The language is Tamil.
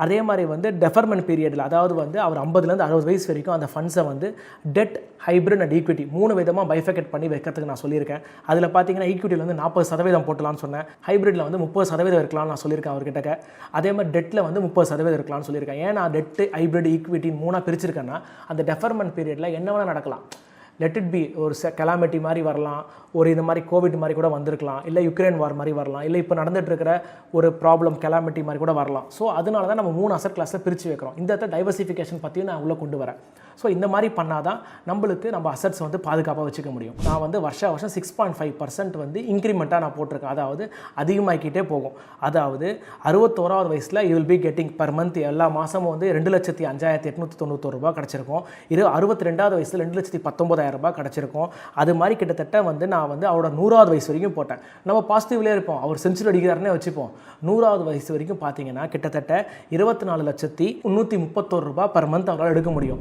அதே மாதிரி வந்து டெஃபர்மெண்ட் பீரியடில், அதாவது வந்து அவர் 50லேருந்து 60 வயசு வரைக்கும் அந்த ஃபண்ட்ஸை வந்து டெட், ஹைப்ரிட் அண்ட் ஈக்விட்டி 3 விதமாக பைஃபெக்ட் பண்ணி வைக்கிறதுக்கு நான் சொல்லியிருக்கேன். அதில் பார்த்தீங்கன்னா ஈக்விட்டியில் வந்து 40% போட்டலாம்னு சொன்னேன், ஹைப்ரிட்டில் வந்து 30% இருக்கலாம்னு நான் சொல்லியிருக்கேன் அவர்கிட்ட. அதே மாதிரி டெட்டில் வந்து 30% இருக்கலாம்னு சொல்லியிருக்கேன். ஏன் நான் டெட்டு, ஹைப்ரிட், ஈக்விட்டி 3 பிரிச்சிருக்கேன்னா அந்த டெஃபர்மெண்ட் பீரியடில் என்ன வேணால் நடக்கலாம். லெட் இட் பி ஒரு கெலாமிட்டி மாதிரி வரலாம், ஒரு இது மாதிரி கோவிட் மாதிரி கூட வந்திருக்கலாம், இல்லை யுக்ரைன் வார் மாதிரி வரலாம், இல்லை இப்போ நடந்துட்டு இருக்கிற ஒரு ப்ராப்ளம் கெலாமிட்டி மாதிரி கூட வரலாம். ஸோ அதனால தான் நம்ம 3 அசட் கிளாஸில் பிரித்து வைக்கிறோம். இந்த டைவர்சிஃபிகேஷன் பற்றியும் நான் உள்ளே கொண்டு வரேன். ஸோ இந்த மாதிரி பண்ணால் தான் நம்மளுக்கு நம்ம அசட்ஸ் வந்து பாதுகாப்பாக வச்சுக்க முடியும். நான் வந்து வருஷம் 6.5% வந்து இன்க்ரிமெண்ட்டாக நான் போட்டிருக்கேன். அதாவது அதிகமாகிக்கிட்டே போகும். அதாவது 61வது வயசில் you will be getting per month எல்லா மாதமும் வந்து 2,05,891 ரூபா கிடச்சிருக்கும். இது 62வது வயசில் 2,19,000 ரூபாய் கிடச்சிருக்கும். அது மாதிரி கிட்டத்தட்ட வந்து நான் வந்து அவரோட 100வது வயசு வரைக்கும் போட்டேன். நம்ம பாசிட்டிவ்லேயே இருப்போம். அவர் செஞ்சுரி அடிக்கிறாருன்னே வச்சுப்போம். 100வது வயசு வரைக்கும் பார்த்தீங்கன்னா கிட்டத்தட்ட 24,331 ரூபாய் பர் மந்த் அவரால் எடுக்க முடியும்.